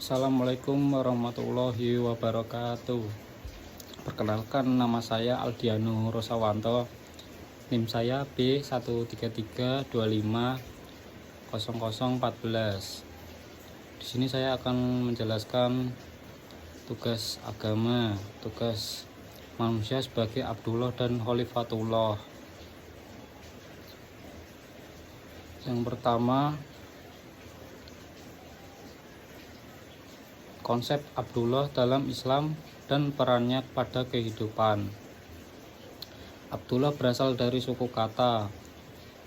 Assalamualaikum warahmatullahi wabarakatuh. Perkenalkan, nama saya Aldiano Rosawanto. NIM saya B13250014. Di sini saya akan menjelaskan tugas agama, tugas manusia sebagai Abdullah dan Khalifatullah. Yang pertama, konsep Abdullah dalam Islam dan perannya pada kehidupan. Abdullah berasal dari suku kata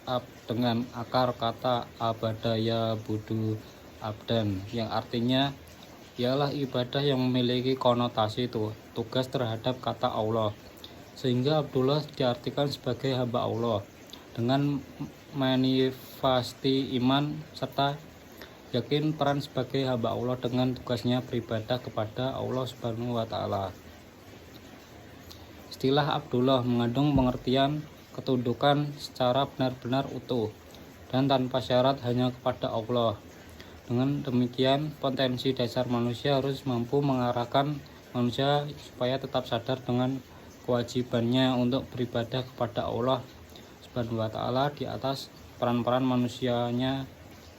ab dengan akar kata abadaya budu abdan, yang artinya ialah ibadah yang memiliki konotasi tugas terhadap kata Allah, sehingga Abdullah diartikan sebagai hamba Allah dengan manifesti iman serta yakin peran sebagai hamba Allah dengan tugasnya beribadah kepada Allah Subhanahu wa Ta'ala. Istilah Abdullah mengandung pengertian ketundukan secara benar-benar utuh dan tanpa syarat hanya kepada Allah. Dengan demikian, potensi dasar manusia harus mampu mengarahkan manusia supaya tetap sadar dengan kewajibannya untuk beribadah kepada Allah Subhanahu wa Ta'ala di atas peran-peran manusianya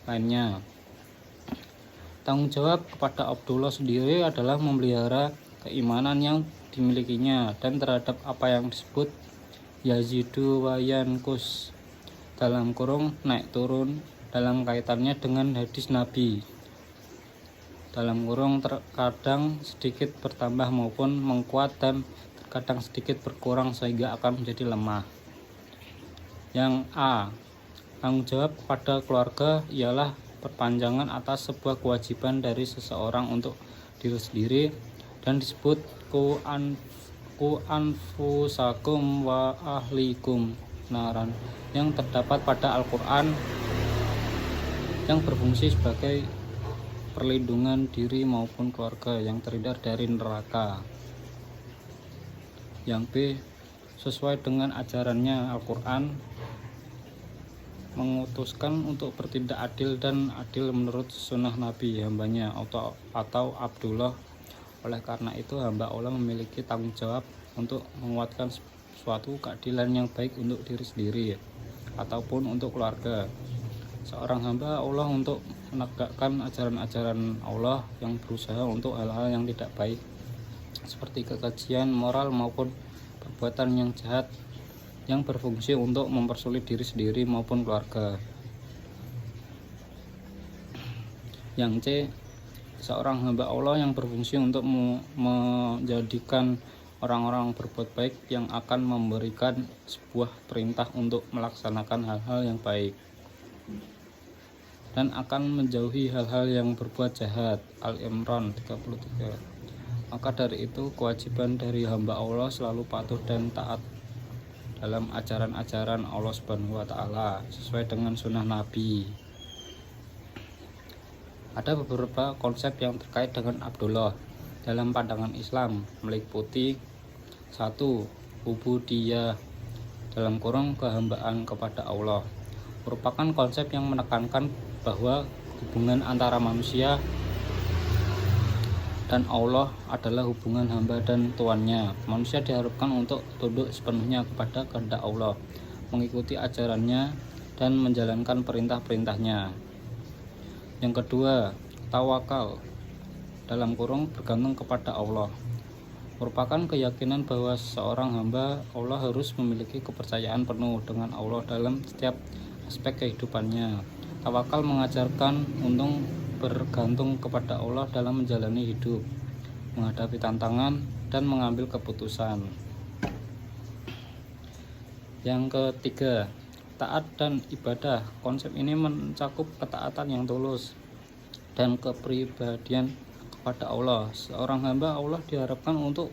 lainnya. Tanggung jawab kepada Abdullah sendiri adalah memelihara keimanan yang dimilikinya dan terhadap apa yang disebut yazidu wa yankus dalam kurung naik turun dalam kaitannya dengan hadis Nabi dalam kurung terkadang sedikit bertambah maupun mengkuat dan terkadang sedikit berkurang sehingga akan menjadi lemah. Yang A. Tanggung jawab kepada keluarga ialah perpanjangan atas sebuah kewajiban dari seseorang untuk diri sendiri dan disebut ku anfusakum wa ahlikum naran, yang terdapat pada Al-Quran, yang berfungsi sebagai perlindungan diri maupun keluarga yang terhindar dari neraka. Yang B. Sesuai dengan ajarannya, Al-Quran mengutuskan untuk bertindak adil dan adil menurut sunnah Nabi hambanya atau Abdullah. Oleh karena itu, hamba Allah memiliki tanggung jawab untuk menguatkan suatu keadilan yang baik untuk diri sendiri ataupun untuk keluarga. Seorang hamba Allah untuk menegakkan ajaran-ajaran Allah yang berusaha untuk hal-hal yang tidak baik seperti kekejian moral maupun perbuatan yang jahat yang berfungsi untuk mempersulit diri sendiri maupun keluarga. Yang C. Seorang hamba Allah yang berfungsi untuk menjadikan orang-orang berbuat baik yang akan memberikan sebuah perintah untuk melaksanakan hal-hal yang baik dan akan menjauhi hal-hal yang berbuat jahat. Al-Imran 33. Maka dari itu, kewajiban dari hamba Allah selalu patuh dan taat dalam ajaran-ajaran Allah Subhanahu wa Ta'ala sesuai dengan sunnah Nabi. Ada beberapa konsep yang terkait dengan Abdullah dalam pandangan Islam, meliputi 1. Ubudiyah dalam kurung kehambaan kepada Allah, merupakan konsep yang menekankan bahwa hubungan antara manusia dan Allah adalah hubungan hamba dan tuannya. Manusia diharapkan untuk tunduk sepenuhnya kepada kehendak Allah, mengikuti ajarannya dan menjalankan perintah-perintahnya. Yang kedua, tawakal dalam kurung bergantung kepada Allah, merupakan keyakinan bahwa seorang hamba Allah harus memiliki kepercayaan penuh dengan Allah dalam setiap aspek kehidupannya. Tawakal mengajarkan untuk bergantung kepada Allah dalam menjalani hidup, menghadapi tantangan, dan mengambil keputusan. Yang ketiga, taat dan ibadah. Konsep ini mencakup ketaatan yang tulus dan kepribadian kepada Allah. Seorang hamba Allah diharapkan untuk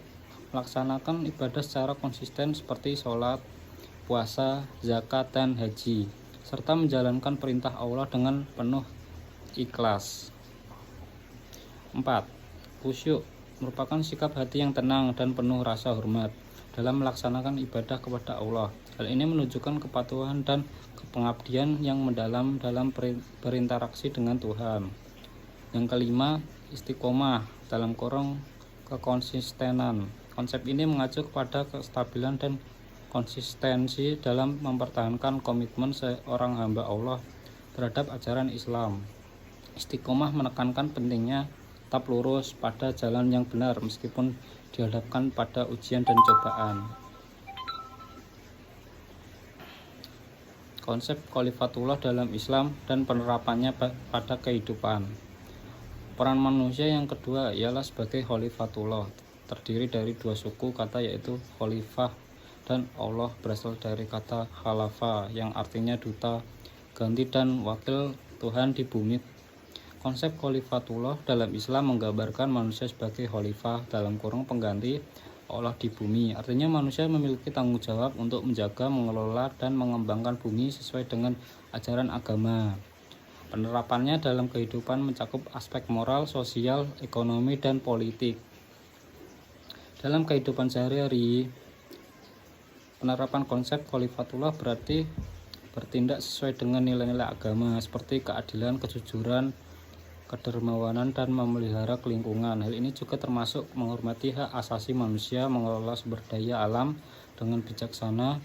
melaksanakan ibadah secara konsisten seperti sholat, puasa, zakat, dan haji, serta menjalankan perintah Allah dengan penuh ikhlas. 4. Khusyuk merupakan sikap hati yang tenang dan penuh rasa hormat dalam melaksanakan ibadah kepada Allah. Hal ini menunjukkan kepatuhan dan pengabdian yang mendalam dalam berinteraksi dengan Tuhan. Yang kelima, istiqomah dalam kurung kekonsistenan. Konsep ini mengacu kepada kestabilan dan konsistensi dalam mempertahankan komitmen seorang hamba Allah terhadap ajaran Islam. Istiqomah menekankan pentingnya tetap lurus pada jalan yang benar meskipun dihadapkan pada ujian dan cobaan. Konsep khalifatullah dalam Islam dan penerapannya pada kehidupan. Peran manusia yang kedua ialah sebagai khalifatullah, terdiri dari dua suku kata yaitu khalifah dan Allah berasal dari kata khalafa yang artinya duta, ganti dan wakil Tuhan di bumi. Konsep khalifatullah dalam Islam menggambarkan manusia sebagai khalifah dalam kurung pengganti Allah di bumi. Artinya manusia memiliki tanggung jawab untuk menjaga, mengelola, dan mengembangkan bumi sesuai dengan ajaran agama. Penerapannya dalam kehidupan mencakup aspek moral, sosial, ekonomi, dan politik. Dalam kehidupan sehari-hari, penerapan konsep khalifatullah berarti bertindak sesuai dengan nilai-nilai agama seperti keadilan, kejujuran, kedermawanan, dan memelihara lingkungan. Hal ini juga termasuk menghormati hak asasi manusia, mengelola sumber daya alam dengan bijaksana,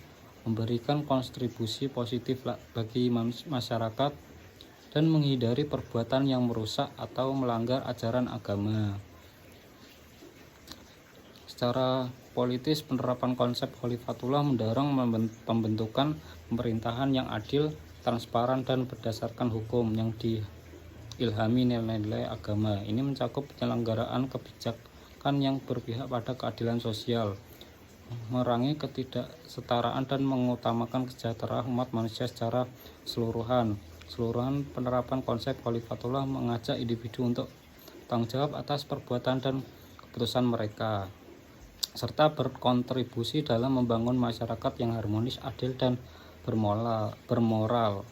memberikan kontribusi positif bagi masyarakat, dan menghindari perbuatan yang merusak atau melanggar ajaran agama. Secara politis, penerapan konsep khalifatullah mendorong pembentukan pemerintahan yang adil, transparan, dan berdasarkan hukum yang ilhami nilai-nilai agama. Ini mencakup penyelenggaraan kebijakan yang berpihak pada keadilan sosial, memerangi ketidaksetaraan, dan mengutamakan kesejahteraan umat manusia secara keseluruhan. Penerapan konsep khalifatullah mengajak individu untuk tanggung jawab atas perbuatan dan keputusan mereka, serta berkontribusi dalam membangun masyarakat yang harmonis, adil, dan bermoral.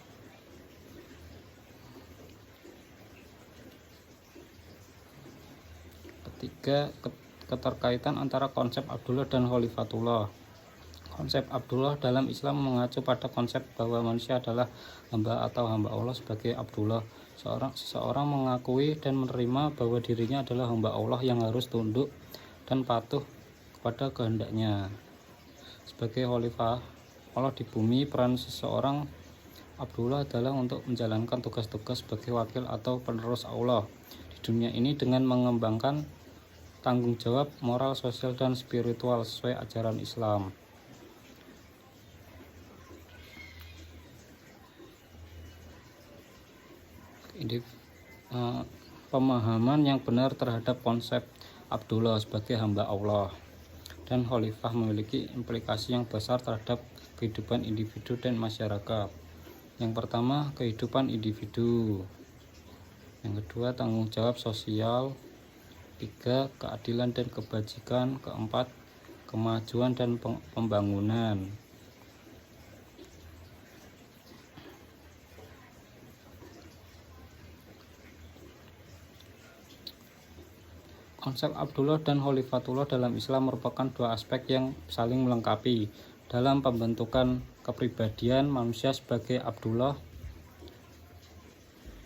Ketiga, keterkaitan antara konsep Abdullah dan khalifatullah. Konsep Abdullah dalam Islam mengacu pada konsep bahwa manusia adalah hamba atau hamba Allah sebagai Abdullah. Seseorang mengakui dan menerima bahwa dirinya adalah hamba Allah yang harus tunduk dan patuh kepada kehendaknya. Sebagai khalifah Allah di bumi, peran seseorang Abdullah adalah untuk menjalankan tugas-tugas sebagai wakil atau penerus Allah di dunia ini dengan mengembangkan tanggung jawab moral, sosial, dan spiritual sesuai ajaran Islam. Pemahaman yang benar terhadap konsep Abdullah sebagai hamba Allah dan khalifah memiliki implikasi yang besar terhadap kehidupan individu dan masyarakat. Yang pertama, kehidupan individu. Yang kedua, tanggung jawab sosial. 3. Keadilan dan kebajikan. 4. Kemajuan dan pembangunan. Konsep Abdullah dan khalifatullah dalam Islam merupakan dua aspek yang saling melengkapi. Dalam pembentukan kepribadian manusia sebagai Abdullah,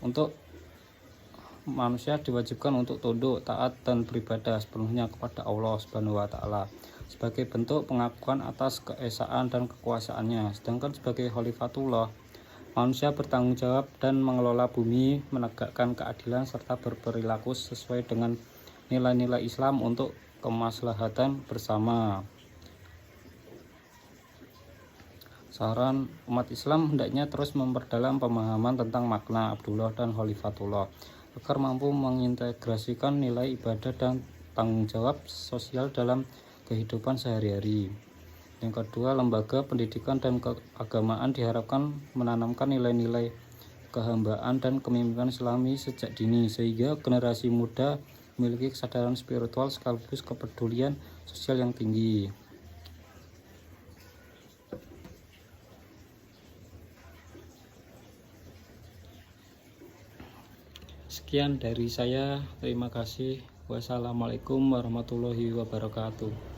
untuk manusia diwajibkan untuk tunduk, taat, dan beribadah sepenuhnya kepada Allah Subhanahu wa Ta'ala sebagai bentuk pengakuan atas keesaan dan kekuasaannya. Sedangkan sebagai khalifatullah, manusia bertanggung jawab dan mengelola bumi, menegakkan keadilan, serta berperilaku sesuai dengan nilai-nilai Islam untuk kemaslahatan bersama. Saran umat Islam hendaknya terus memperdalam pemahaman tentang makna Abdullah dan khalifatullah agar mampu mengintegrasikan nilai ibadah dan tanggung jawab sosial dalam kehidupan sehari-hari. Yang kedua, lembaga pendidikan dan keagamaan diharapkan menanamkan nilai-nilai kehambaan dan kepemimpinan Islami sejak dini sehingga generasi muda memiliki kesadaran spiritual sekaligus kepedulian sosial yang tinggi. Sekian dari saya, terima kasih. Wassalamualaikum warahmatullahi wabarakatuh.